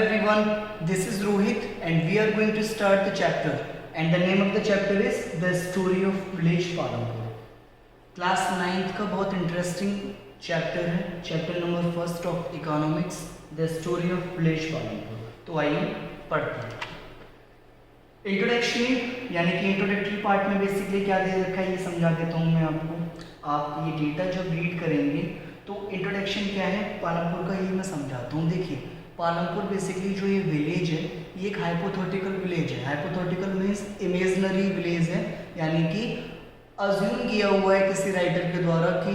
everyone, this is Rohit and we are going to start the chapter and the name of the chapter is The Story of Village Palampur. Class 9th का बहुत interesting chapter है, chapter number 1 of economics, the story of village Palampur. तो आइए पढ़ते हैं। Introduction यानी कि introductory part में बेसिकली क्या दे रखा है ये समझा देता हूँ मैं आपको। आप ये डेटा जब रीड करेंगे तो इंट्रोडक्शन क्या है पालमपुर का ये मैं समझाता हूँ। देखिए पालमपुर बेसिकली जो ये विलेज है ये एक हाइपोथेटिकल विलेज है। हाइपोथेटिकल मीन्स इमेजिनरी विलेज है, यानी कि अज्यूम किया हुआ है किसी राइटर के द्वारा कि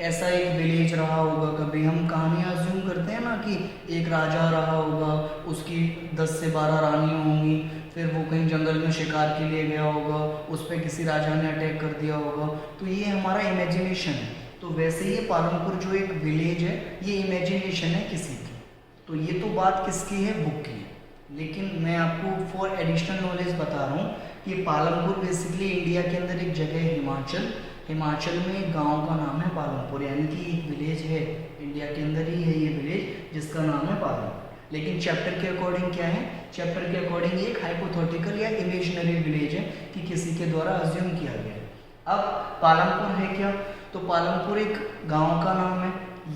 ऐसा एक विलेज रहा होगा। कभी हम कहानियाँ अज्यूम करते हैं ना कि एक राजा रहा होगा, उसकी 10 से 12 रानियाँ होंगी, फिर वो कहीं जंगल में शिकार के लिए गया होगा, उस पर किसी राजा ने अटैक कर दिया होगा, तो ये हमारा इमेजिनेशन है। तो वैसे ही पालमपुर जो एक विलेज है ये इमेजिनेशन है किसी की। तो ये तो बात किसकी है, बुक की है, लेकिन मैं आपको फॉर एडिशनल नॉलेज बता रहा हूँ कि पालमपुर बेसिकली इंडिया के अंदर एक जगह है हिमाचल में एक गांव का नाम है पालमपुर, यानी कि एक विलेज है इंडिया के अंदर ही है ये विलेज जिसका नाम है पालमपुर। लेकिन चैप्टर के अकॉर्डिंग क्या है, चैप्टर के अकॉर्डिंग एक हाइपोथेटिकल या इमेजिनरी विलेज है कि किसी के द्वारा अज्यूम किया गया है। अब पालमपुर है क्या, तो पालमपुर एक गाँव का नाम है।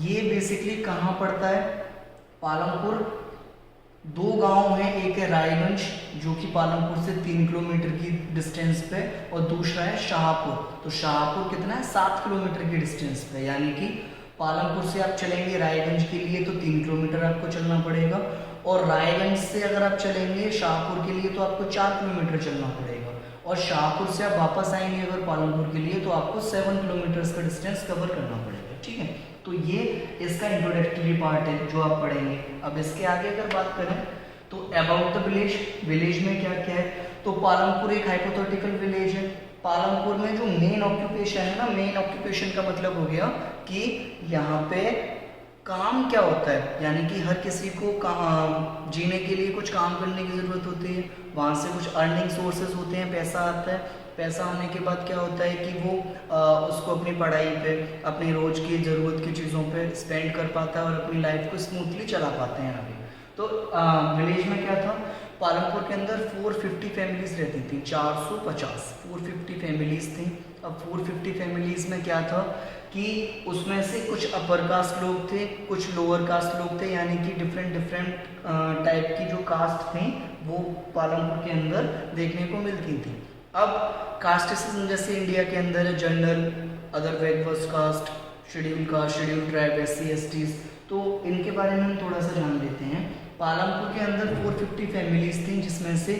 ये बेसिकली कहाँ पड़ता है, पालमपुर 2 गांव हैं, एक है रायगंज जो कि पालमपुर से 3 किलोमीटर की डिस्टेंस पे, और दूसरा है शाहपुर। तो शाहपुर कितना है, 7 किलोमीटर की डिस्टेंस पे, यानी कि पालमपुर से आप चलेंगे रायगंज के लिए तो 3 किलोमीटर आपको चलना पड़ेगा, और रायगंज से अगर आप चलेंगे शाहपुर के लिए तो आपको 4 किलोमीटर चलना पड़ेगा, और शाहपुर से आप वापस आएंगे अगर पालमपुर के लिए तो आपको 7 किलोमीटर का डिस्टेंस कवर करना पड़ेगा। ठीक है, तो ये इसका इंट्रोडक्टरी पार्ट है जो आप पढ़ेंगे। अब इसके आगे अगर बात करें तो अबाउट द विलेज, विलेज में क्या क्या है, तो पालमपुर एक हाइपोथेटिकल विलेज है। पालमपुर में जो मेन ऑक्यूपेशन है ना, मेन ऑक्यूपेशन का मतलब हो गया कि यहाँ पे काम क्या होता है, यानी कि हर किसी को जीने के लिए कुछ काम करने की ज़रूरत होती है, वहाँ से कुछ अर्निंग सोर्सेज होते हैं, पैसा आता है। पैसा आने के बाद क्या होता है कि वो उसको अपनी पढ़ाई पे, अपनी रोज़ की ज़रूरत की चीज़ों पे स्पेंड कर पाता है और अपनी लाइफ को स्मूथली चला पाते हैं अभी। तो विलेज में क्या था, पालमपुर के अंदर 450 फैमिलीज रहती थी, 450 फैमिलीज थी। अब 450 फैमिलीज में क्या था कि उसमें से कुछ अपर कास्ट लोग थे, कुछ लोअर कास्ट लोग थे, यानी कि डिफरेंट टाइप की जो कास्ट थी वो पालमपुर के अंदर देखने को मिलती थी। अब कास्टिज्म जैसे इंडिया के अंदर है general, other backward caste, schedule caste, schedule tribe, SC STs, तो इनके बारे में हम थोड़ा सा जान लेते हैं। पालमपुर के अंदर 450 फैमिलीज थी, जिसमें से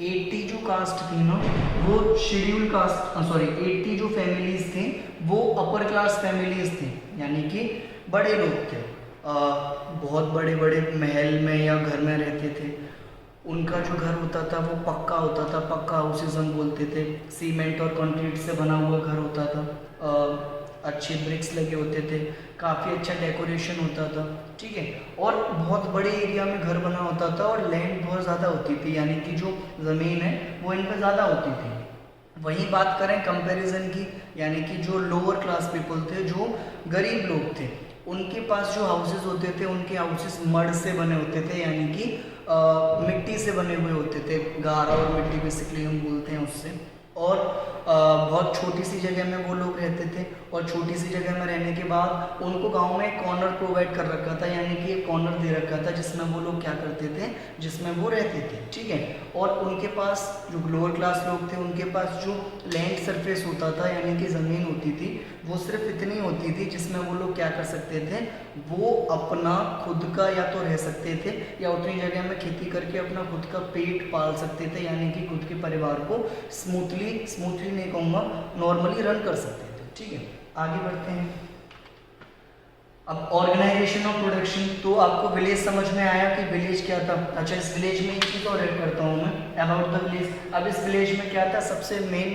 80 जो कास्ट थी ना वो शेड्यूल कास्ट, 80 जो फैमिलीज थी वो अपर क्लास फैमिलीज थी, यानी कि बड़े लोग थे, बहुत बड़े बड़े महल में या घर में रहते थे। उनका जो घर होता था वो पक्का होता था, पक्का हाउसेज हम बोलते थे, सीमेंट और कंक्रीट से बना हुआ घर होता था, अच्छे ब्रिक्स लगे होते थे, काफ़ी अच्छा डेकोरेशन होता था। ठीक है, और बहुत बड़े एरिया में घर बना होता था और लैंड बहुत ज़्यादा होती थी, यानी कि जो ज़मीन है वो इन पर ज़्यादा होती थी। वहीं बात करें कंपैरिजन की, यानी कि जो लोअर क्लास पीपल थे, जो गरीब लोग थे, उनके पास जो हाउसेस होते थे उनके हाउसेस मड से बने होते थे, यानी कि मिट्टी से बने हुए होते थे, गारा और मिट्टी बेसिकली हम बोलते हैं उससे, और बहुत छोटी सी जगह में वो लोग रहते थे, और छोटी सी जगह में रहने के बाद उनको गांव में एक कॉर्नर प्रोवाइड कर रखा था, यानी कि एक कॉर्नर दे रखा था जिसमें वो लोग क्या करते थे, जिसमें वो रहते थे। ठीक है, और उनके पास जो लोअर क्लास लोग थे उनके पास जो लैंड सरफेस होता था, यानी कि ज़मीन होती थी, वो सिर्फ इतनी होती थी जिसमें वो लोग क्या कर सकते थे, वो अपना खुद का या तो रह सकते थे या उतनी जगह में खेती करके अपना खुद का पेट पाल सकते थे, यानी कि खुद के परिवार को स्मूथली नहीं कहूँगा, नॉर्मली रन कर सकते थे। ठीक है, आगे बढ़ते हैं। अब ऑर्गेनाइजेशन ऑफ प्रोडक्शन, तो आपको विलेज समझ में आया कि विलेज क्या था। अच्छा, इस विलेज में एक चीज़ और ऐड करता हूँ मैं अबाउट द विलेज। अब इस विलेज में क्या था, सबसे मेन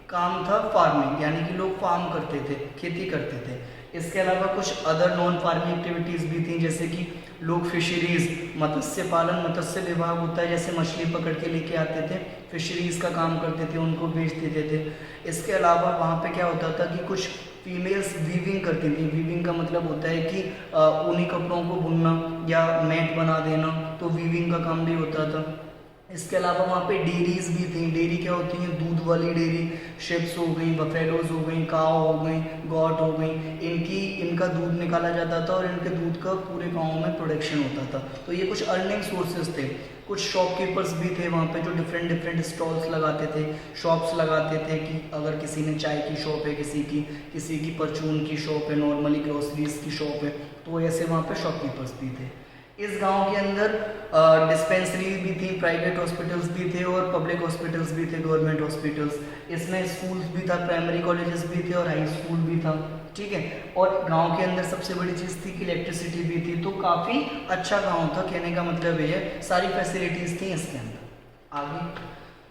काम था फार्मिंग, यानी कि लोग फार्म करते थे, खेती करते थे। इसके अलावा कुछ अदर नॉन फार्मिंग एक्टिविटीज़ भी थी, जैसे कि लोग फिशरीज़, मत्स्य पालन, मत्स्य विभाग होता है, जैसे मछली पकड़ के लेके आते थे, फिशरीज़ का काम करते थे, उनको बेच देते थे। इसके अलावा वहाँ पे क्या होता था कि कुछ फीमेल्स वीविंग करती थी। वीविंग का मतलब होता है कि ऊनी कपड़ों को बुनना या मैट बना देना, तो वीविंग का काम भी होता था। इसके अलावा वहाँ पे डेयरीज भी थी। डेयरी क्या होती हैं? दूध वाली डेयरी, शिप्स हो गई, बफेलोज हो गई, काव हो गई, गॉट हो गई, इनका दूध निकाला जाता था और इनके दूध का पूरे गांव में प्रोडक्शन होता था। तो ये कुछ अर्निंग सोर्सेज थे। कुछ शॉपकीपर्स भी थे वहाँ पे जो डिफरेंट डिफरेंट स्टॉल्स लगाते थे, शॉप्स लगाते थे कि अगर किसी ने चाय की शॉप है, किसी की परचून की शॉप है, नॉर्मली ग्रोसरीज की शॉप है, तो ऐसे वहाँ पे शॉपकीपर्स भी थे। इस गांव के अंदर डिस्पेंसरी भी थी, प्राइवेट हॉस्पिटल्स भी थे और पब्लिक हॉस्पिटल्स भी थे, गवर्नमेंट हॉस्पिटल्स। इसमें स्कूल्स भी था, प्राइमरी कॉलेजेस भी थे और हाई स्कूल भी था, ठीक है। और गांव के अंदर सबसे बड़ी चीज़ थी कि इलेक्ट्रिसिटी भी थी। तो काफ़ी अच्छा गांव था, कहने का मतलब ये है, सारी फैसिलिटीज़ थी इसके अंदर। आगे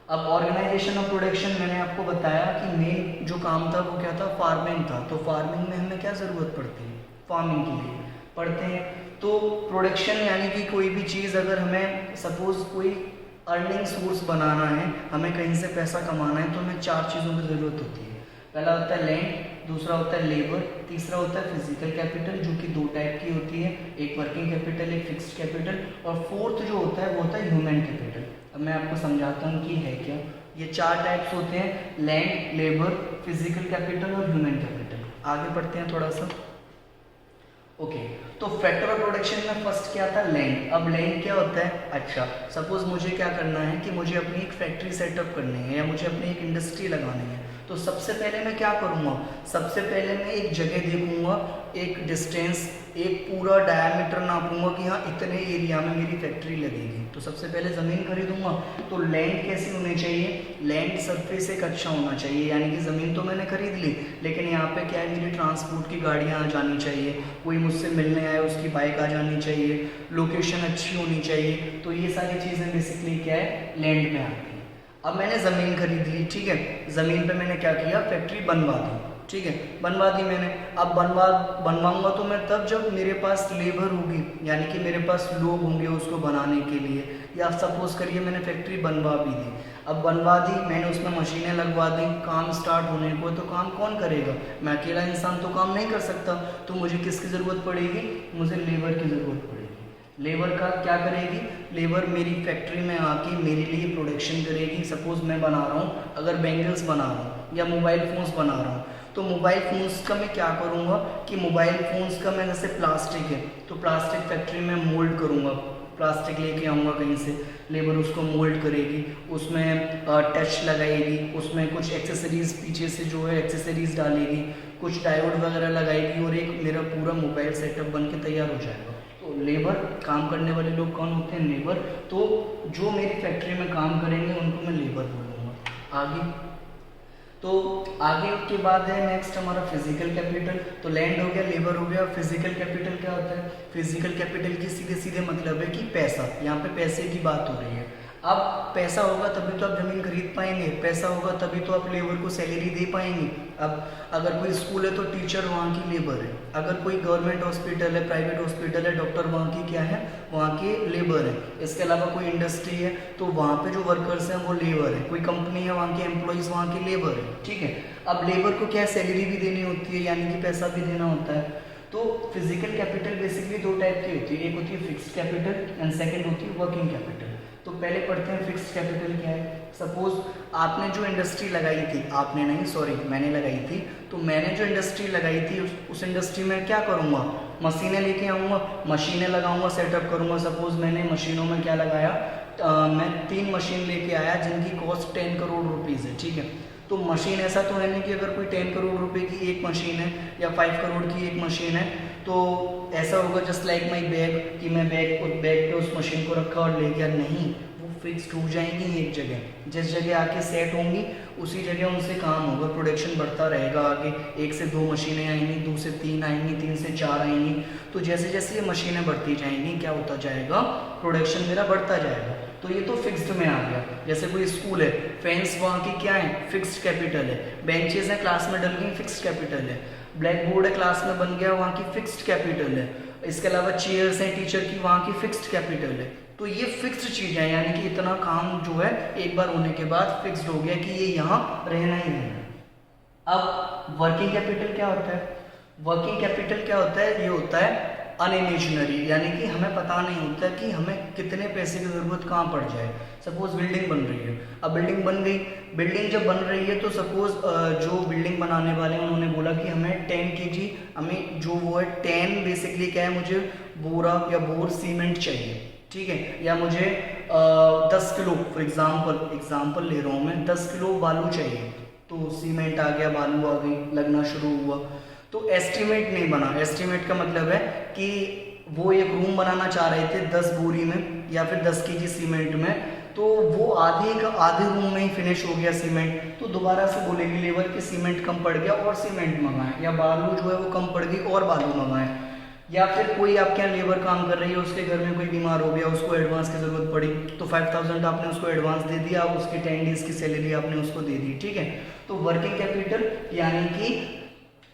अब ऑर्गेनाइजेशन ऑफ प्रोडक्शन, मैंने आपको बताया कि मेन जो काम था वो क्या था? फार्मिंग था। तो फार्मिंग में हमें क्या ज़रूरत पड़ती है? फार्मिंग के लिए पढ़ते हैं। तो प्रोडक्शन यानी कि कोई भी चीज़, अगर हमें सपोज कोई अर्निंग सोर्स बनाना है, हमें कहीं से पैसा कमाना है, तो हमें 4 चीज़ों की ज़रूरत होती है। पहला होता है लैंड, दूसरा होता है लेबर, तीसरा होता है फिजिकल कैपिटल जो कि 2 टाइप की होती है, एक वर्किंग कैपिटल, एक फिक्स्ड कैपिटल, और फोर्थ जो होता है वो होता है ह्यूमन कैपिटल। अब मैं आपको समझाता हूँ कि है क्या। ये 4 टाइप्स होते हैं, लैंड, लेबर, फिजिकल कैपिटल और ह्यूमन कैपिटल। आगे बढ़ते हैं थोड़ा सा। ओके, तो फैक्टर ऑफ प्रोडक्शन में फर्स्ट क्या था? लैंड। अब लैंड क्या होता है? अच्छा, सपोज मुझे क्या करना है कि मुझे अपनी एक फैक्ट्री सेटअप करनी है या मुझे अपनी एक इंडस्ट्री लगानी है, तो सबसे पहले मैं क्या करूँगा? सबसे पहले मैं एक जगह देखूंगा, एक डिस्टेंस, एक पूरा डायमीटर नापूंगा कि हाँ इतने एरिया में मेरी फैक्ट्री लगेगी। तो सबसे पहले ज़मीन खरीदूंगा। तो लैंड कैसी होनी चाहिए? लैंड सरफेस एक अच्छा होना चाहिए, यानी कि ज़मीन तो मैंने खरीद ली, लेकिन यहाँ पे क्या है, मेरी ट्रांसपोर्ट की गाड़ियाँ आ जानी चाहिए, कोई मुझसे मिलने आए उसकी बाइक आ जानी चाहिए, लोकेशन अच्छी होनी चाहिए। तो ये सारी चीज़ें बेसिकली क्या है? लैंड में आती है। अब मैंने ज़मीन खरीद ली, ठीक है। ज़मीन पे मैंने क्या किया? फैक्ट्री बनवा दी, ठीक है, बनवा दी मैंने। अब बनवाऊंगा तो मैं तब जब मेरे पास लेबर होगी, यानी कि मेरे पास लोग होंगे उसको बनाने के लिए। या सपोज करिए मैंने फैक्ट्री बनवा भी दी। अब बनवा दी मैंने, उसमें मशीनें लगवा दी, काम स्टार्ट होने को, तो काम कौन करेगा? मैं अकेला इंसान तो काम नहीं कर सकता, तो मुझे किसकी ज़रूरत पड़ेगी? मुझे लेबर की ज़रूरत पड़ेगी। लेबर का क्या करेगी? लेबर मेरी फैक्ट्री में आके मेरे लिए प्रोडक्शन करेगी। सपोज मैं बना रहा हूँ, अगर बैंगल्स बना रहा हूँ या मोबाइल फ़ोन्स बना रहा हूँ, तो मोबाइल फ़ोन्स का मैं क्या करूँगा कि मोबाइल फ़ोन्स का मैं, जैसे प्लास्टिक है तो प्लास्टिक फैक्ट्री में मोल्ड करूँगा, प्लास्टिक लेके आऊँगा कहीं से, लेबर उसको मोल्ड करेगी, उसमें टच लगाएगी, उसमें कुछ एक्सेसरीज़ पीछे से जो है एक्सेसरीज़ डालेगी, कुछ डायोड वगैरह लगाएगी, और एक मेरा पूरा मोबाइल सेटअप बन के तैयार हो जाएगा। तो लेबर, काम करने वाले लोग कौन होते हैं? लेबर। तो जो मेरी फैक्ट्री में काम करेंगे उनको मैं लेबर बोलूँगा। आगे तो आगे के बाद है नेक्स्ट हमारा फिजिकल कैपिटल। तो लैंड हो गया, लेबर हो गया, फिजिकल कैपिटल क्या होता है? फिजिकल कैपिटल की सीधे सीधे मतलब है कि पैसा, यहाँ पे पैसे की बात हो रही है। अब पैसा होगा तभी तो आप ज़मीन खरीद पाएंगे, पैसा होगा तभी तो आप लेबर को सैलरी दे पाएंगे। अब अगर कोई स्कूल है तो टीचर वहाँ की लेबर है, अगर कोई गवर्नमेंट हॉस्पिटल है, प्राइवेट हॉस्पिटल है, डॉक्टर वहाँ की क्या है? वहाँ के लेबर है। इसके अलावा कोई इंडस्ट्री है तो वहाँ पे जो वर्कर्स हैं वो लेबर है, कोई कंपनी है वहाँ के एम्प्लॉयज़ वहाँ के लेबर है, ठीक है। अब लेबर को क्या सैलरी भी देनी होती है, यानी कि पैसा भी देना होता है। तो फिजिकल कैपिटल बेसिकली 2 टाइप की होती है, एक होती है फिक्स्ड कैपिटल एंड सेकंड होती है वर्किंग कैपिटल। तो पहले पढ़ते हैं फिक्स्ड कैपिटल क्या है। सपोज आपने जो इंडस्ट्री लगाई थी, आपने नहीं सॉरी मैंने लगाई थी, तो मैंने जो इंडस्ट्री लगाई थी उस इंडस्ट्री में क्या करूँगा? मशीनें लेके आऊँगा, मशीनें लगाऊंगा, सेटअप करूँगा। सपोज मैंने मशीनों में क्या लगाया, मैं 3 मशीन लेके आया जिनकी कॉस्ट 10 करोड़ रुपीज़ है, ठीक है। तो मशीन ऐसा तो है नहीं कि अगर कोई 10 करोड़ रुपए की एक मशीन है या 5 करोड़ की एक मशीन है तो ऐसा होगा जस्ट लाइक माई बैग कि मैं बैग पे उस मशीन को रखा और ले गया, नहीं, वो फिक्स्ड हो जाएंगी एक जगह, जिस जगह आके सेट होंगी उसी जगह उनसे काम होगा, प्रोडक्शन बढ़ता रहेगा। आगे 1 से 2 मशीनें आएंगी, 2 से 3 आएंगी, 3 से 4 आएंगी। तो जैसे जैसे ये मशीनें बढ़ती जाएंगी क्या होता जाएगा? प्रोडक्शन मेरा बढ़ता जाएगा। तो ये तो फिक्स्ड में आ गया। जैसे कोई स्कूल है, फैंस वहाँ की क्या है? फिक्स्ड कैपिटल है। बेंचेस हैं क्लास में डल गई, फिक्स्ड कैपिटल है। ब्लैक बोर्ड है क्लास में बन गया, वहाँ की फिक्स्ड कैपिटल है। इसके अलावा चेयर्स हैं टीचर की, वहाँ की फिक्स्ड कैपिटल है। तो ये फिक्स्ड चीज़ है, यानी कि इतना काम जो है एक बार होने के बाद फिक्स्ड हो गया कि ये यहाँ रहना ही रहना है। अब वर्किंग कैपिटल क्या होता है? वर्किंग कैपिटल क्या होता है? ये होता है अनइमेजिनरी, यानी कि हमें पता नहीं होता कि हमें कितने पैसे की ज़रूरत कहाँ पड़ जाए। सपोज बिल्डिंग बन रही है, अब बिल्डिंग बन गई, बिल्डिंग जब बन रही है तो सपोज जो बिल्डिंग बनाने वाले हैं उन्होंने बोला कि हमें 10 kg, हमें जो वो है 10 बेसिकली क्या है, मुझे बोरा या बोर सीमेंट चाहिए, ठीक है, या मुझे 10 किलो, फॉर एग्जाम्पल ले रहा हूँ मैं, 10 किलो बालू चाहिए। तो सीमेंट आ गया, बालू आ गई, लगना शुरू हुआ, तो एस्टीमेट नहीं बना। एस्टीमेट का मतलब है कि वो एक रूम बनाना चाह रहे थे 10 बोरी में या फिर 10 kg सीमेंट में, तो वो आधे रूम में ही फिनिश हो गया सीमेंट, तो दोबारा से बोलेगी लेबर कि सीमेंट कम पड़ गया और सीमेंट मंगाएं, या बालू जो है वो कम पड़ गई और बालू मंगाएं, या फिर कोई आपके यहाँ लेबर काम कर रही है, उसके घर में कोई बीमार हो गया, उसको एडवांस की ज़रूरत पड़ी, तो 5000 आपने उसको एडवांस दे दिया, उसके 10 डेज़ की सैलरी आपने उसको दे दी, ठीक है। तो वर्किंग कैपिटल यानी कि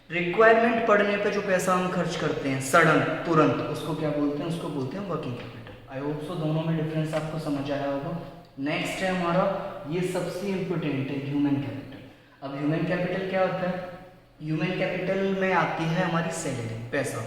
रिक्वायरमेंट पड़ने पे जो पैसा हम खर्च करते हैं सडन, तुरंत, उसको क्या बोलते हैं? उसको बोलते हैं working capital. I hope so दोनों में डिफरेंस आपको समझ आया होगा। नेक्स्ट है हमारा, ये सबसे इम्पोर्टेंट है, ह्यूमन कैपिटल। अब ह्यूमन कैपिटल क्या होता है? ह्यूमन कैपिटल में आती है हमारी सैलरी, पैसा।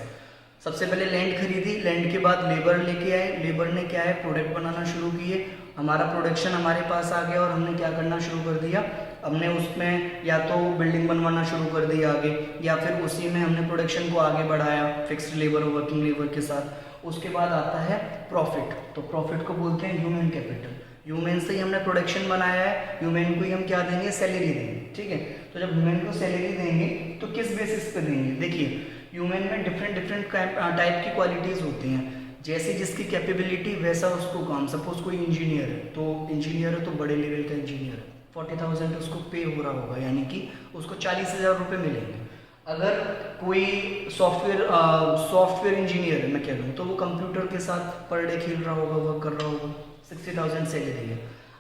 सबसे पहले लैंड खरीदी, लैंड के बाद लेबर लेके आए, लेबर ने क्या है, प्रोडक्ट बनाना शुरू किए, हमारा प्रोडक्शन हमारे पास आ गया और हमने क्या करना शुरू कर दिया, हमने उसमें या तो बिल्डिंग बनवाना शुरू कर दी आगे, या फिर उसी में हमने प्रोडक्शन को आगे बढ़ाया फिक्स्ड लेबर और वर्किंग लेबर के साथ। उसके बाद आता है प्रॉफिट, तो प्रॉफिट को बोलते हैं ह्यूमन कैपिटल। ह्यूमन से ही हमने प्रोडक्शन बनाया है, ह्यूमन को ही हम क्या देंगे? सैलरी देंगे, ठीक है। तो जब ह्यूमन को सैलरी देंगे तो किस बेसिस पे देंगे? देखिए, ह्यूमन में डिफरेंट टाइप की क्वालिटीज़ होती हैं, जैसे जिसकी कैपेबिलिटी वैसा उसको काम। सपोज कोई इंजीनियर है, तो इंजीनियर है तो बड़े लेवल का इंजीनियर है, 40,000 उसको पे हो रहा होगा, यानी कि उसको 40,000 रुपये मिलेंगे। अगर कोई सॉफ्टवेयर इंजीनियर है, मैं कह रहा हूँ, तो वो कंप्यूटर के साथ पर डे खेल रहा होगा, वर्क कर रहा होगा, 60,000 सैलरी है।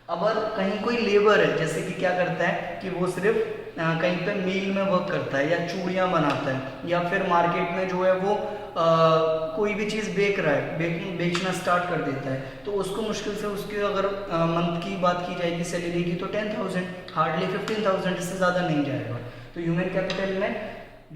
अगर कहीं कोई लेबर है, जैसे कि क्या करता है कि वो सिर्फ कहीं पे मील में वर्क करता है, या चूड़ियाँ बनाता है, या फिर मार्केट में जो है वो कोई भी चीज़ बेच रहा है, बेचना स्टार्ट कर देता है, तो उसको मुश्किल से उसके अगर मंथ की बात की जाएगी सैलरी की, तो 10,000, हार्डली 15,000, इससे ज़्यादा नहीं जाएगा। तो ह्यूमन कैपिटल में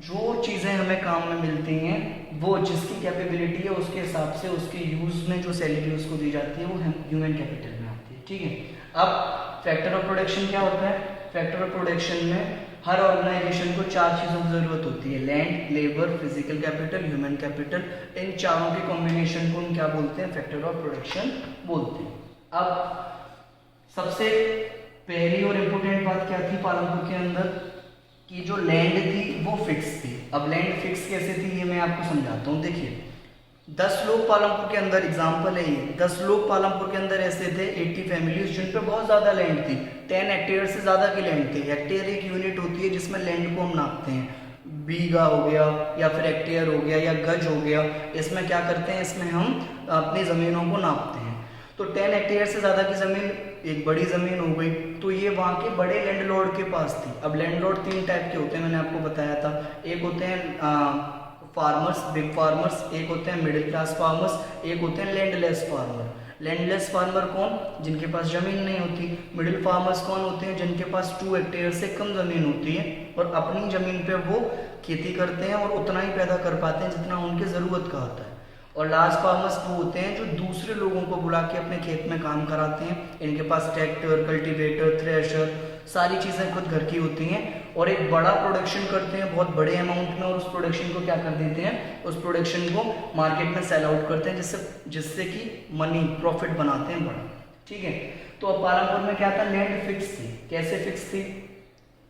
जो चीज़ें हमें काम में मिलती हैं, वो जिसकी कैपेबिलिटी है उसके हिसाब से उसके यूज़ में जो सैलरी उसको दी जाती है, वो ह्यूमन कैपिटल में आती है, ठीक है। अब फैक्टर ऑफ प्रोडक्शन क्या होता है? फैक्टर ऑफ प्रोडक्शन में हर ऑर्गेनाइजेशन को 4 चीज़ों की ज़रूरत होती है, land, labour, physical capital, human capital. इन चारों के कॉम्बिनेशन को हम क्या बोलते हैं? फैक्टर ऑफ प्रोडक्शन बोलते हैं। अब सबसे पहली और इम्पोर्टेंट बात क्या थी पालमपुर के अंदर, कि जो लैंड थी वो फिक्स थी। अब लैंड फिक्स कैसे थी ये मैं आपको समझाता हूँ। देखिए, 10 लोग पालमपुर के अंदर, एग्जाम्पल है ये, 10 लोग पालमपुर के अंदर ऐसे थे, 80 फैमिलीज, जिन पे बहुत ज़्यादा लैंड थी, 10 हेक्टेयर से ज़्यादा की लैंड थी। हेक्टेयर एक यूनिट होती है जिसमें लैंड को हम नापते हैं, बीघा हो गया या फिर हेक्टेयर हो गया या गज हो गया, इसमें क्या करते हैं, इसमें हम अपनी ज़मीनों को नापते हैं। तो 10 हेक्टेयर से ज़्यादा की ज़मीन एक बड़ी ज़मीन हो गई, तो ये वहाँ के बड़े लैंडलॉर्ड के पास थी। अब लैंडलॉर्ड 3 टाइप के होते हैं, मैंने आपको बताया था। एक होते हैं फार्मर्स, बिग फार्मर्स, एक होते हैं मिडिल क्लास फार्मर्स, एक होते हैं लैंडलेस फार्मर। लैंडलेस फार्मर कौन? जिनके पास ज़मीन नहीं होती। मिडिल फार्मर्स कौन होते हैं? जिनके पास 2 हेक्टेयर से कम ज़मीन होती है और अपनी ज़मीन पे वो खेती करते हैं और उतना ही पैदा कर पाते हैं जितना उनकी ज़रूरत का होता है। और लार्ज फार्मर्स वो होते हैं जो दूसरे लोगों को बुला के अपने खेत में काम कराते हैं। इनके पास ट्रैक्टर, कल्टीवेटर, थ्रेशर, सारी चीज़ें खुद घर की होती हैं और एक बड़ा प्रोडक्शन करते हैं बहुत बड़े अमाउंट में, और उस प्रोडक्शन को क्या कर देते हैं, उस प्रोडक्शन को मार्केट में सेल आउट करते हैं, जिससे कि मनी, प्रॉफिट बनाते हैं बड़ा, ठीक है। तो अब पालमपुर में क्या था, लैंड फिक्स थी। कैसे फिक्स थी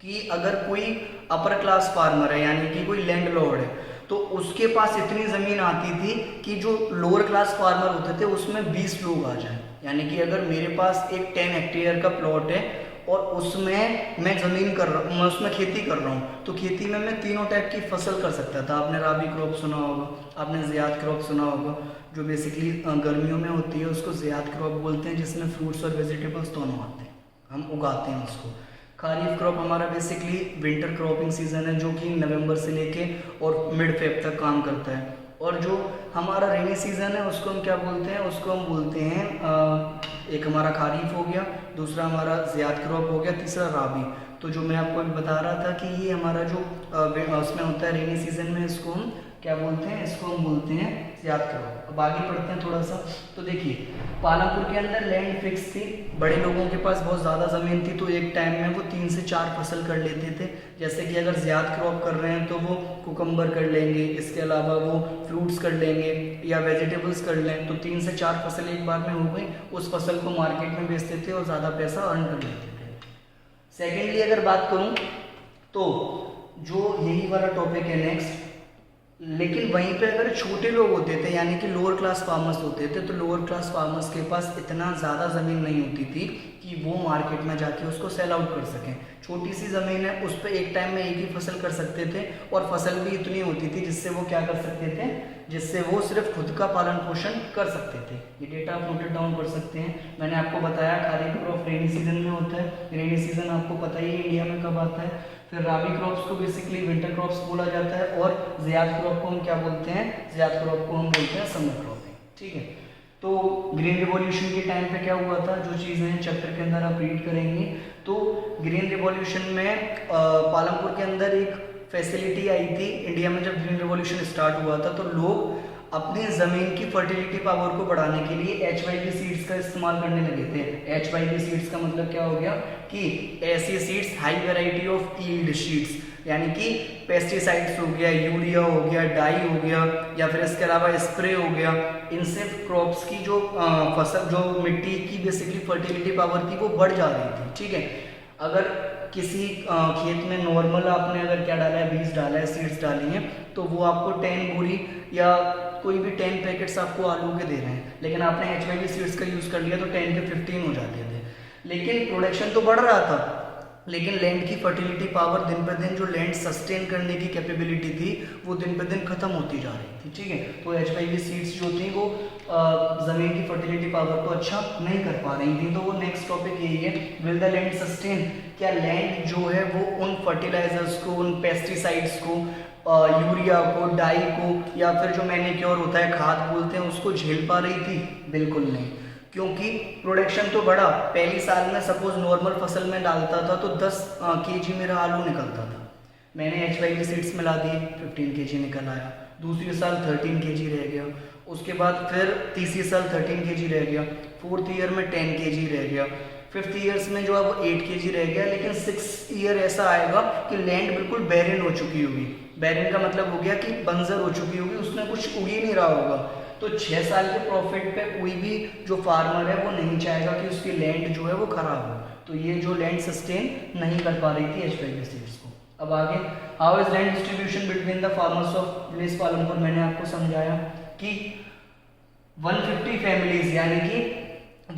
कि अगर कोई अपर क्लास फार्मर है, यानी कि कोई लैंडलॉर्ड है, तो उसके पास इतनी ज़मीन आती थी कि जो लोअर क्लास फार्मर होते थे उसमें 20 लोग आ जाएं। यानी कि अगर मेरे पास एक 10 हेक्टेयर का प्लॉट है और उसमें मैं ज़मीन कर रहा हूँ, मैं उसमें खेती कर रहा हूँ, तो खेती में मैं तीनों टाइप की फसल कर सकता था। आपने राबी क्रॉप सुना होगा, आपने ज़ियाद क्रॉप सुना होगा, जो बेसिकली गर्मियों में होती है, उसको ज़ियाद क्रॉप बोलते हैं, जिसमें फ्रूट्स और वेजिटेबल्स दोनों आते हैं, हम उगाते हैं उसको। खारीफ क्रॉप हमारा बेसिकली विंटर क्रॉपिंग सीजन है, जो कि नवंबर से लेके और मिड फेब तक काम करता है। और जो हमारा रेनी सीजन है उसको हम क्या बोलते हैं, उसको हम बोलते हैं एक हमारा खारीफ हो गया, दूसरा हमारा ज़ियाद क्रॉप हो गया, तीसरा राबी। तो जो मैं आपको अभी बता रहा था कि ये हमारा जो उसमें होता है रेनी सीजन में, इसको हम क्या बोलते हैं, इसको हम बोलते हैं ज़ियाद क्रॉप। अब आगे पढ़ते हैं थोड़ा सा। तो देखिए पालमपुर के अंदर लैंड फिक्स थी, बड़े लोगों के पास बहुत ज़्यादा ज़मीन थी, तो एक टाइम में वो 3 से 4 फसल कर लेते थे। जैसे कि अगर ज़ियाद क्रॉप कर रहे हैं तो वो कुकम्बर कर लेंगे, इसके अलावा वो फ्रूट्स कर लेंगे या वेजिटेबल्स कर लें, तो 3 से 4 फसल एक बार में हो गई। उस फसल को मार्केट में बेचते थे और ज़्यादा पैसा अर्न कर लेते थे। सेकेंडली अगर बात करूं तो जो यही वाला टॉपिक है नेक्स्ट, लेकिन वहीं पे अगर छोटे लोग होते थे यानी कि लोअर क्लास फार्मर्स होते थे, तो लोअर क्लास फार्मर्स के पास इतना ज़्यादा ज़मीन नहीं होती थी कि वो मार्केट में जाके उसको सेल आउट कर सकें। छोटी सी ज़मीन है, उस पर एक टाइम में एक ही फसल कर सकते थे और फसल भी इतनी होती थी जिससे वो क्या कर सकते थे, जिससे वो सिर्फ खुद का पालन पोषण कर सकते थे। ये डेटा आप नोटेड डाउन कर सकते हैं। मैंने आपको बताया खारीफ क्रॉप रेनी सीजन में होता है, रेनी सीजन आपको पता ही है इंडिया में कब आता है। फिर राबी क्रॉप्स को बेसिकली विंटर क्रॉप्स बोला जाता है और ज़ियाद क्रॉप को हम क्या बोलते हैं, ज़ियाद क्रॉप को हम बोलते हैं समर क्रॉपिंग। ठीक है, तो ग्रीन रिवॉल्यूशन के टाइम पे क्या हुआ था, जो चीज़ें चैप्टर के अंदर आप रीड करेंगे, तो ग्रीन रिवॉल्यूशन में पालमपुर के अंदर एक फैसिलिटी आई थी। इंडिया में जब ग्रीन रिवॉल्यूशन स्टार्ट हुआ था तो लोग अपनी ज़मीन की फर्टिलिटी पावर को बढ़ाने के लिए HYP सीड्स का इस्तेमाल करने लगे थे। HYP सीड्स का मतलब क्या हो गया कि ऐसी seeds, high variety of yield seeds, यानी कि पेस्टिसाइड्स हो गया, यूरिया हो गया, डाई हो गया या फिर इसके अलावा स्प्रे हो गया, इनसे क्रॉप्स की जो फसल, जो मिट्टी की बेसिकली फर्टिलिटी पावर थी वो बढ़ जा रही थी। ठीक है, अगर किसी खेत में नॉर्मल आपने अगर क्या डाला है, बीज डाला है, सीड्स डाली हैं, तो वो आपको 10 बोरी या कोई भी 10 पैकेट्स आपको आलू के दे रहे हैं, लेकिन आपने HYP सीड्स का यूज़ कर लिया तो 10 के 15 हो जाते थे। लेकिन प्रोडक्शन तो बढ़ रहा था, लेकिन लैंड की फर्टिलिटी पावर दिन पर दिन, जो लैंड सस्टेन करने की कैपेबिलिटी थी वो दिन पर दिन खत्म होती जा रही थी। ठीक है, तो HYP सीड्स जो थी वो ज़मीन की फर्टिलिटी पावर को अच्छा नहीं कर पा रही थी। तो वो नेक्स्ट टॉपिक यही है, विल द लैंड सस्टेन, क्या लैंड जो है वो उन फर्टिलाइजर्स को, उन पेस्टिसाइड्स को, यूरिया को, डाई को या फिर जो मैनिक्योर होता है, खाद बोलते हैं, उसको झेल पा रही थी? बिल्कुल नहीं, क्योंकि प्रोडक्शन तो बढ़ा। पहली साल में सपोज नॉर्मल फसल में डालता था तो 10 kg मेरा आलू निकलता था, मैंने HYP सीड्स मिला दिए, 15 kg निकल आया। दूसरी साल 13 kg रह गया, उसके बाद फिर तीसरी साल 13 kg रह गया, 4th ईयर में 10 kg रह गया, 5th ईयर्स में जो है वो 8 kg रह गया। लेकिन 6th ईयर ऐसा आएगा कि लैंड बिल्कुल बैरिन हो चुकी होगी। बैरिन का मतलब हो गया कि बंजर हो चुकी होगी, उसमें कुछ उग ही नहीं रहा होगा। तो 6 साल के प्रॉफिट पे कोई भी जो फार्मर है वो नहीं चाहेगा कि उसकी लैंड जो है वो खराब हो। तो ये जो लैंड सस्टेन नहीं कर पा रही थी HYP सीड्स को। अब आगे, how is land distribution between the farmers of village Palampur, मैंने आपको समझाया कि 150 फैमिलीज यानी कि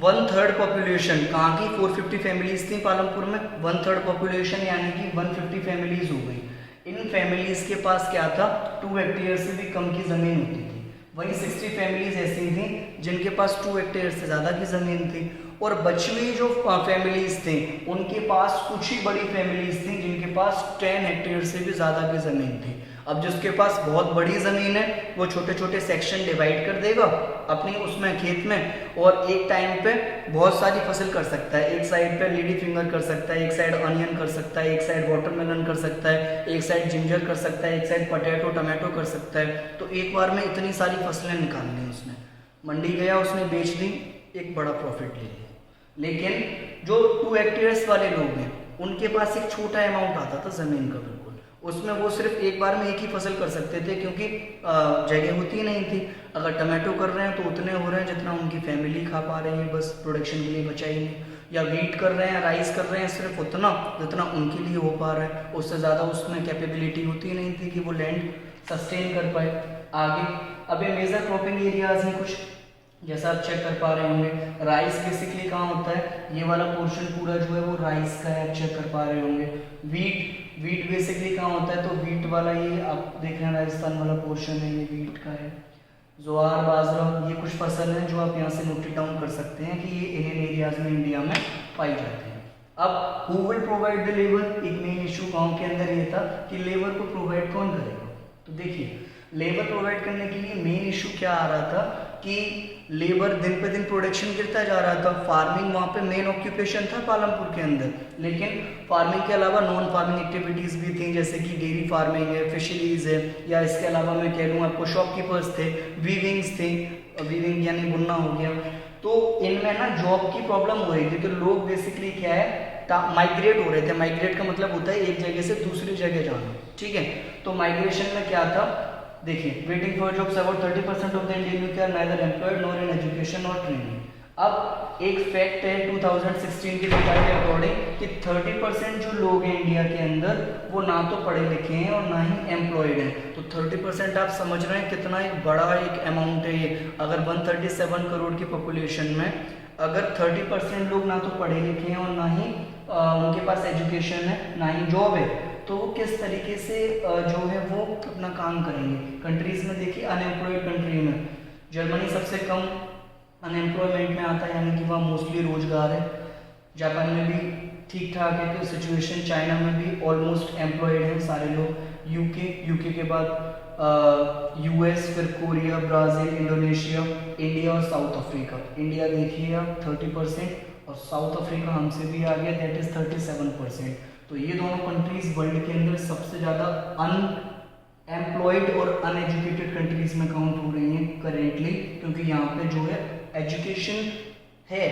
1/3 पॉपुलेशन, कहाँ की 450 फैमिलीज थी पालमपुर में, 1/3 पॉपुलेशन यानी कि 150 फैमिलीज हो गई। इन फैमिलीज के पास क्या था, 2 हेक्टेयर से भी कम की जमीन होती थी। वहीं 60 फैमिलीज ऐसी थी जिनके पास 2 हेक्टेयर से ज़्यादा की ज़मीन थी, और बची हुई जो फैमिलीज थी उनके पास कुछ ही बड़ी फैमिलीज थी जिनके पास 10 हेक्टेयर से भी ज़्यादा की ज़मीन थी। अब जिसके पास बहुत बड़ी ज़मीन है वो छोटे छोटे सेक्शन डिवाइड कर देगा अपनी उसमें खेत में, और एक टाइम पे बहुत सारी फसल कर सकता है। एक साइड पे लेडी फिंगर कर सकता है, एक साइड अनियन कर सकता है, एक साइड वाटरमेलन कर सकता है, एक साइड जिंजर कर सकता है, एक साइड पोटैटो टमाटो कर सकता है। तो एक बार में इतनी सारी फसलें निकाल ली उसने, मंडी गया, उसने बेच दी, एक बड़ा प्रॉफिट ले लिया। लेकिन जो 2 हेक्टेयर्स वाले लोग हैं उनके पास एक छोटा अमाउंट आता था ज़मीन का, बिल्कुल उसमें वो सिर्फ एक बार में एक ही फसल कर सकते थे, क्योंकि जगह होती नहीं थी। अगर टमाटो कर रहे हैं तो उतने हो रहे हैं जितना उनकी फैमिली खा पा रही है, बस प्रोडक्शन के लिए बचा ही नहीं। या वीट कर रहे हैं, राइस कर रहे हैं, सिर्फ उतना जितना उनके लिए हो पा रहा है, उससे ज़्यादा उसमें कैपेबिलिटी होती नहीं थी कि वो लैंड सस्टेन कर पाए। आगे अब ये मेजर क्रॉपिंग एरियाज हैं कुछ, जैसा आप चेक कर पा रहे होंगे। राइस बेसिकली कहाँ होता है, ये वाला पोर्शन पूरा जो है वो राइस का है, आप चेक कर पा रहे होंगे। वीट बेसिकली कहाँ होता है, तो वीट वाला ये आप देख रहे हैं राजस्थान वाला पोर्शन है, ये वीट का है। ज्वार, बाजरा, ये कुछ फसल हैं जो आप यहाँ से नोट डाउन कर सकते हैं कि ये इंडियन एरियाज में इंडिया में पाई जाती है। अब who will provide the labour, एक मेन इशू गाँव के अंदर ये था कि लेबर को प्रोवाइड कौन करेगा। तो देखिए लेबर प्रोवाइड करने के लिए मेन इशू क्या आ रहा था कि लेबर दिन पे दिन प्रोडक्शन गिरता जा रहा था। फार्मिंग वहाँ पे मेन ऑक्यूपेशन था पालमपुर के अंदर, लेकिन फार्मिंग के अलावा नॉन फार्मिंग एक्टिविटीज़ भी थी, जैसे कि डेयरी फार्मिंग है, फिशरीज है, या इसके अलावा मैं कह लूँ आपको शॉपकीपर्स थे, वीविंग्स थे, वीविंग यानी बुनना हो गया। तो इनमें ना जॉब की प्रॉब्लम हो रही थी, तो लोग बेसिकली क्या है माइग्रेट हो रहे थे। माइग्रेट का मतलब होता है एक जगह से दूसरी जगह जाना, ठीक है। तो माइग्रेशन में क्या था, देखिए, waiting for jobs about 30% of the Indian youth are neither employed nor in education और ट्रेनिंग। अब एक फैक्ट है 2016 की डेटा के अकॉर्डिंग कि 30% जो लोग हैं इंडिया के अंदर वो ना तो पढ़े लिखे हैं और ना ही एम्प्लॉयड हैं। तो 30% आप समझ रहे हैं कितना एक बड़ा एक अमाउंट है ये। अगर 137 करोड़ की पॉपुलेशन में अगर 30% लोग ना तो पढ़े लिखे हैं और ना ही उनके पास एजुकेशन है, ना ही जॉब है, तो वो किस तरीके से जो है वो अपना काम करेंगे। कंट्रीज में देखिए, अनएम्प्लॉयड कंट्री में जर्मनी सबसे कम अनएम्प्लॉयमेंट में आता है, यानी कि वहाँ मोस्टली रोजगार है। जापान में भी ठीक ठाक है कि सिचुएशन, चाइना में भी ऑलमोस्ट एम्प्लॉयड हैं सारे लोग। यूके के बाद यूएस, फिर कोरिया, ब्राज़ील, इंडोनेशिया, इंडिया और साउथ अफ्रीका। इंडिया देखिए आप 30% और साउथ अफ्रीका हमसे भी आ गया, दैट इज़ 37%। तो ये दोनों कंट्रीज वर्ल्ड के अंदर सबसे ज़्यादा अनएम्प्लॉयड और अनएजुकेटेड कंट्रीज में काउंट हो रही हैं करेंटली, क्योंकि यहाँ पे जो है एजुकेशन है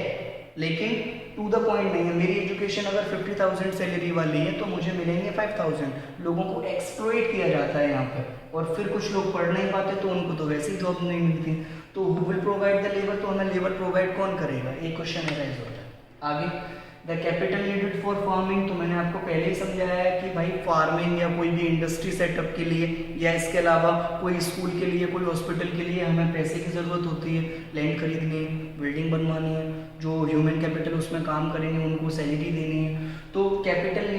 लेकिन टू द पॉइंट नहीं है। मेरी एजुकेशन अगर 50,000 सैलरी वाली है तो मुझे मिलेंगे 5,000। लोगों को एक्सप्लॉइट किया जाता है यहाँ पे, और फिर कुछ लोग पढ़ नहीं पाते तो उनको तो वैसे ही जॉब नहीं मिलती। तो who will provide the labour, तो हमें लेबर प्रोवाइड कौन करेगा, एक क्वेश्चन राइज होता है। आगे, the capital needed for farming, तो मैंने आपको पहले ही समझाया है कि भाई फार्मिंग या कोई भी इंडस्ट्री सेटअप के लिए या इसके अलावा कोई स्कूल के लिए, कोई हॉस्पिटल के लिए हमें पैसे की ज़रूरत होती है। लैंड खरीदनी है, बिल्डिंग बनवानी है, जो ह्यूमन कैपिटल उसमें काम करेंगे उनको सैलरी देनी है, तो कैपिटल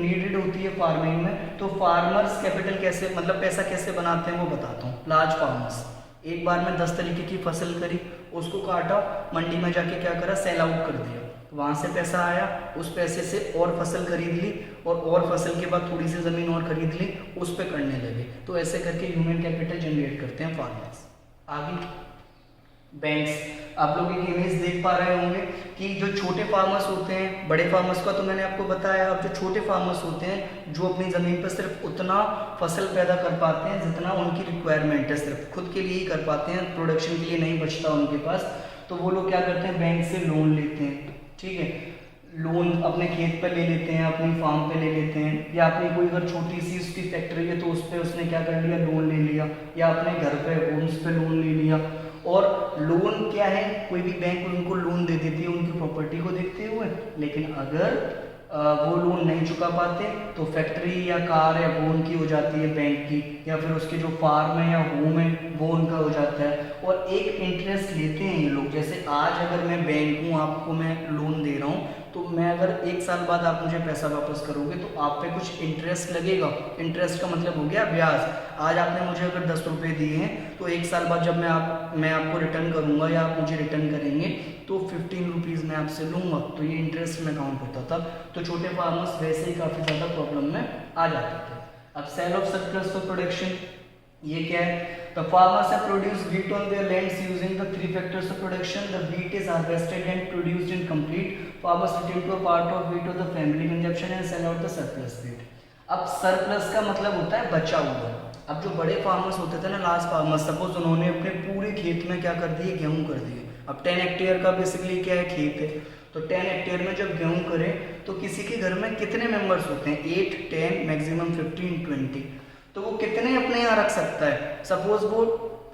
नीडेड होती है फार्मिंग में। तो फार्मर्स कैपिटल कैसे, मतलब पैसा कैसे बनाते हैं वो बताता हूँ। लार्ज फार्मर्स एक बार में 10 तरीके की फसल करी, उसको काटा, मंडी में जाके क्या करा, सेल आउट कर दिया, वहाँ से पैसा आया, उस पैसे से और फसल खरीद ली, और फसल के बाद थोड़ी सी ज़मीन और खरीद ली, उस पे करने लगे। तो ऐसे करके ह्यूमन कैपिटल जनरेट करते हैं फार्मर्स। आगे, बैंक्स, आप लोग एक इमेज देख पा रहे होंगे कि जो छोटे फार्मर्स होते हैं, बड़े फार्मर्स का तो मैंने आपको बताया, अब जो छोटे फार्मर्स होते हैं जो अपनी ज़मीन पर सिर्फ उतना फसल पैदा कर पाते हैं जितना उनकी रिक्वायरमेंट है, सिर्फ खुद के लिए ही कर पाते हैं, प्रोडक्शन के लिए नहीं बचता उनके पास, तो वो लोग क्या करते हैं, बैंक से लोन लेते हैं, ठीक है। लोन अपने खेत पे ले लेते हैं, अपनी फार्म पे ले लेते हैं, या अपनी कोई अगर छोटी सी उसकी फैक्ट्री है तो उस पर उसने क्या कर लिया, लोन ले लिया, या अपने घर पे होम्स पे लोन ले लिया। और लोन क्या है, कोई भी बैंक उनको लोन दे देती है उनकी प्रॉपर्टी को देखते हुए, लेकिन अगर वो लोन नहीं चुका पाते तो फैक्ट्री या कार है वो उनकी हो जाती है बैंक की, या फिर उसके जो फार्म है या होम है वो उनका हो जाता है। और एक इंटरेस्ट लेते हैं ये लोग, जैसे आज अगर मैं बैंक हूँ, आपको मैं लोन दे रहा हूँ, तो मैं अगर 1 साल बाद आप मुझे पैसा वापस करोगे तो आप पे कुछ इंटरेस्ट लगेगा। इंटरेस्ट का मतलब हो गया ब्याज। आज आपने मुझे अगर 10 रुपये दिए हैं तो 1 साल बाद जब मैं आपको रिटर्न करूंगा या आप मुझे रिटर्न करेंगे तो 15 रुपीज़ मैं आपसे लूँगा, तो ये इंटरेस्ट में काउंट होता था। तो छोटे फार्मर्स वैसे ही काफ़ी ज़्यादा प्रॉब्लम में आ जाते थे। अब sale of surplus for production, ये क्या है, the farmers have produced wheat on their lands using the 3 factors of production. The wheat is harvested and produced in complete, farmers return to a part of wheat of the family consumption and sell out the surplus wheat. अब surplus का मतलब होता है बचा हुआ। अब जो बड़े फार्मर्स होते थे ना, लार्ज फार्मर्स, सपोज उन्होंने अपने पूरे खेत में क्या कर दिए, गेहूं कर दिए। अब 10 हेक्टेयर का बेसिकली क्या है, खेत है, तो 10 हेक्टेयर में जब गेहूं करें तो किसी के घर में कितने मेंबर्स होते हैं, 8, 10, मैक्सिमम 15, 20, तो वो कितने अपने यहाँ रख सकता है। सपोज वो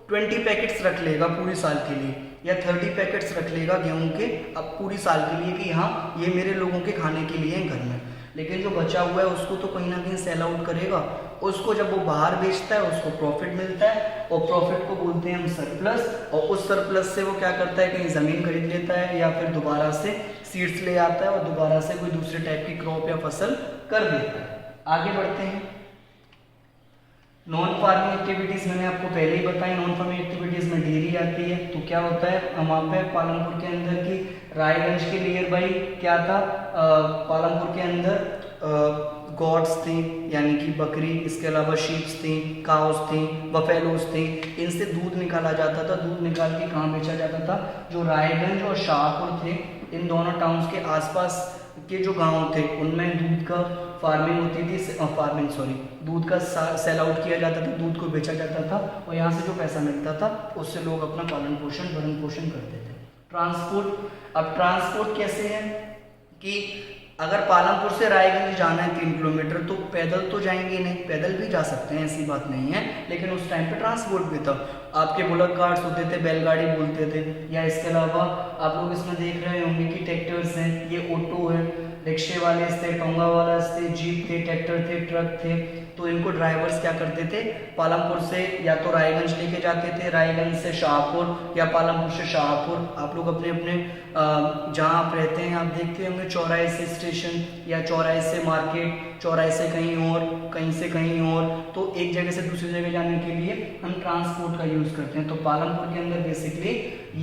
20 पैकेट्स रख लेगा पूरी साल के लिए, या 30 पैकेट्स रख लेगा गेहूं के अब पूरी साल के लिए कि हाँ ये मेरे लोगों के खाने के लिए हैं घर में। लेकिन जो बचा हुआ है उसको तो कहीं ना कहीं सेल आउट करेगा, उसको जब वो बाहर बेचता है उसको प्रॉफिट मिलता है, और प्रॉफिट को बोलते हैं हम सरप्लस। और उस सरप्लस से वो क्या करता है, कहीं ज़मीन खरीद लेता है या फिर दोबारा से सीड्स ले आता है और दोबारा से कोई दूसरे टाइप की क्रॉप या फसल कर देता है। आगे बढ़ते हैं। नॉन फार्मिंग एक्टिविटीज़ मैंने आपको पहले ही बताई, नॉन फार्मिंग एक्टिविटीज़ में डेयरी आती है। तो क्या होता है, वहाँ पे पालमपुर के अंदर की रायगंज के नियर बाई क्या था, पालमपुर के अंदर गॉड्स थे यानी कि बकरी, इसके अलावा शीप्स थी, काउस थी, बफेलोस थे, इनसे दूध निकाला जाता था। दूध निकाल के कहाँ बेचा जाता था? जो रायगंज और शाहपुर थे, इन दोनों टाउन्स के आसपास के जो गांव थे उनमें दूध का फार्मिंग होती थी, दूध का सेल आउट किया जाता था, दूध को बेचा जाता था और यहाँ से जो पैसा मिलता था उससे लोग अपना पालन पोषण भरण पोषण करते थे। ट्रांसपोर्ट, अब ट्रांसपोर्ट कैसे है कि अगर पालमपुर से रायगंज जाना है 3 किलोमीटर तो पैदल तो जाएंगे नहीं, पैदल भी जा सकते हैं, ऐसी बात नहीं है, लेकिन उस टाइम पे ट्रांसपोर्ट भी था। आपके बुलक कार्ड्स होते थे, बैलगाड़ी बोलते थे, या इसके अलावा आप लोग इसमें देख रहे होंगे कि ट्रैक्टर्स हैं, ये ऑटो है, रिक्शे वाले थे, टोंगा वाला थे, जीप थे, ट्रैक्टर थे, ट्रक थे। तो इनको ड्राइवर्स क्या करते थे? पालमपुर से या तो रायगंज लेके जाते थे, रायगंज से शाहपुर या पालमपुर से शाहपुर। आप लोग अपने अपने जहाँ आप रहते हैं आप देखते होंगे चौराहे से स्टेशन या चौराहे से मार्केट, चौराहे से कहीं और, कहीं से कहीं और, तो एक जगह से दूसरी जगह जाने के लिए हम ट्रांसपोर्ट का यूज़ करते हैं। तो पालमपुर के अंदर बेसिकली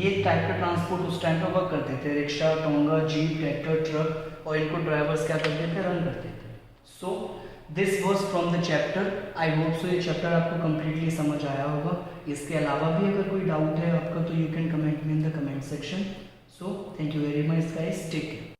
ये टाइप का ट्रांसपोर्ट उस टाइम पर वर्क करते थे, rickshaw, tonga, jeep, tractor, truck, और इनको ड्राइवर्स क्या करते थे? रन करते थे। So this was from the chapter. I hope so ये चैप्टर आपको कम्प्लीटली समझ आया होगा। इसके अलावा भी अगर कोई डाउट है आपका तो you can comment me in the comment section. So thank you very much guys, take care.